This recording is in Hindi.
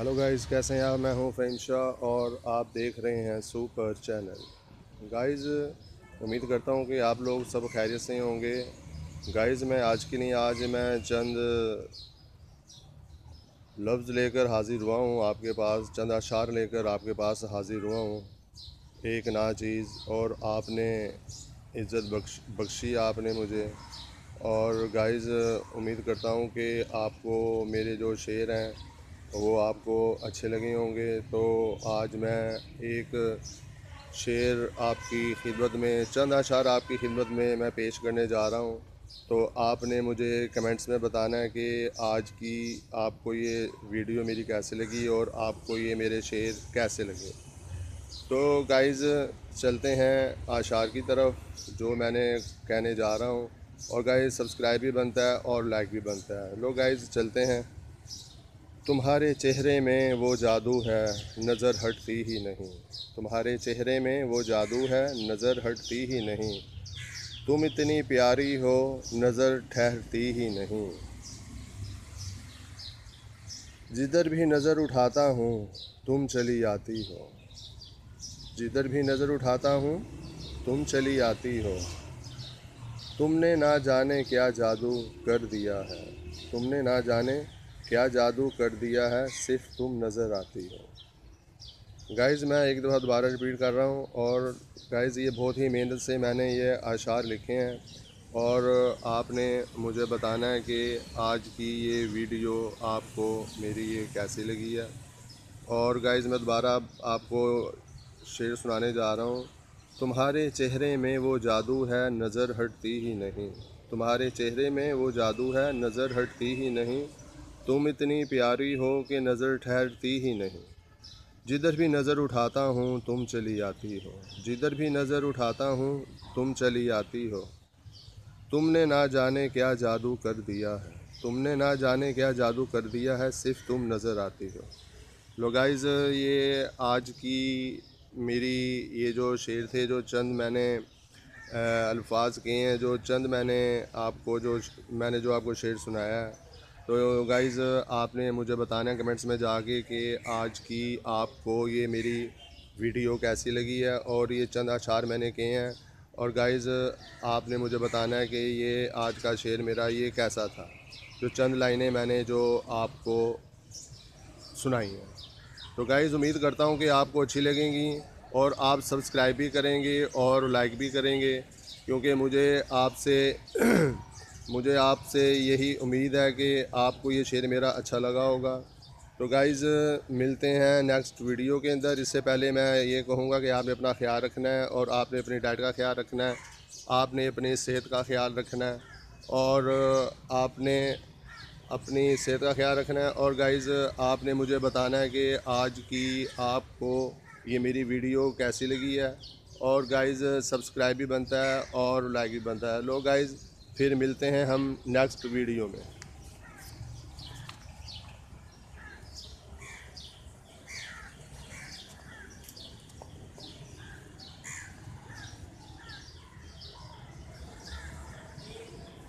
हेलो गाइस, कैसे हैं आप। मैं हूं फ़हीम शाह और आप देख रहे हैं सुपर चैनल। गाइस, उम्मीद करता हूं कि आप लोग सब खैरियत से होंगे। गाइस, मैं आज मैं चंद लफ्ज़ लेकर हाज़िर हुआ हूं आपके पास, चंद अशार लेकर आपके पास हाज़िर हुआ हूं। एक ना चीज़ और आपने इज़्ज़त बख्शी आपने मुझे। और गाइस, उम्मीद करता हूं कि आपको मेरे जो शेर हैं वो आपको अच्छे लगे होंगे। तो आज मैं एक शेर आपकी खिदमत में, चंद अशार आपकी खिदमत में मैं पेश करने जा रहा हूँ। तो आपने मुझे कमेंट्स में बताना है कि आज की आपको ये वीडियो मेरी कैसे लगी और आपको ये मेरे शेर कैसे लगे। तो गाइज़, चलते हैं आशार की तरफ जो मैंने कहने जा रहा हूँ। और गाइज़, सब्सक्राइब भी बनता है और लाइक भी बनता है। लो गाइज़, चलते हैं। तुम्हारे चेहरे में वो जादू है, नज़र हटती ही नहीं। तुम्हारे चेहरे में वो जादू है, नज़र हटती ही नहीं। तुम इतनी प्यारी हो, नज़र ठहरती ही नहीं। जिधर भी नज़र उठाता हूँ तुम चली आती हो। जिधर भी नज़र उठाता हूँ तुम चली आती हो। तुमने ना जाने क्या जादू कर दिया है। तुमने ना जाने क्या जादू कर दिया है, सिर्फ तुम नज़र आती हो। गाइज़, मैं एक दफ़ा दोबारा रिपीट कर रहा हूँ। और गाइज़, ये बहुत ही मेहनत से मैंने ये अशार लिखे हैं और आपने मुझे बताना है कि आज की ये वीडियो आपको मेरी ये कैसी लगी है। और गाइज़, मैं दोबारा आपको शेर सुनाने जा रहा हूँ। तुम्हारे चेहरे में वो जादू है, नज़र हटती ही नहीं। तुम्हारे चेहरे में वो जादू है, नज़र हटती ही नहीं। तुम इतनी प्यारी हो कि नज़र ठहरती ही नहीं। जिधर भी नज़र उठाता हूँ तुम चली आती हो। जिधर भी नज़र उठाता हूँ तुम चली आती हो। तुमने ना जाने क्या जादू कर दिया है। तुमने ना जाने क्या जादू कर दिया है, सिर्फ तुम नज़र आती हो। लो गाइज़, ये आज की मेरी ये जो शेर थे, जो चंद मैंने अल्फाज किए हैं, जो चंद मैंने जो आपको शेर सुनाया है। तो गाइज़, आपने मुझे बताना है कमेंट्स में जाके कि आज की आपको ये मेरी वीडियो कैसी लगी है और ये चंद अशार मैंने किए हैं। और गाइज़, आपने मुझे बताना है कि ये आज का शेर मेरा ये कैसा था, जो चंद लाइनें मैंने जो आपको सुनाई हैं। तो गाइज़, उम्मीद करता हूँ कि आपको अच्छी लगेंगी और आप सब्सक्राइब भी करेंगे और लाइक भी करेंगे, क्योंकि मुझे आपसे यही उम्मीद है कि आपको ये शेर मेरा अच्छा लगा होगा। तो गाइज़, मिलते हैं नेक्स्ट वीडियो के अंदर। इससे पहले मैं ये कहूँगा कि आपने अपना ख्याल रखना है और आपने अपनी डाइट का ख्याल रखना है, आपने अपनी सेहत का ख्याल रखना है और आपने अपनी सेहत का ख्याल रखना है। और गाइज़, आपने मुझे बताना है कि आज की आपको ये मेरी वीडियो कैसी लगी है। और गाइज़, सब्सक्राइब भी बनता है और लाइक भी बनता है। लो गाइज़, फिर मिलते हैं हम नेक्स्ट वीडियो में।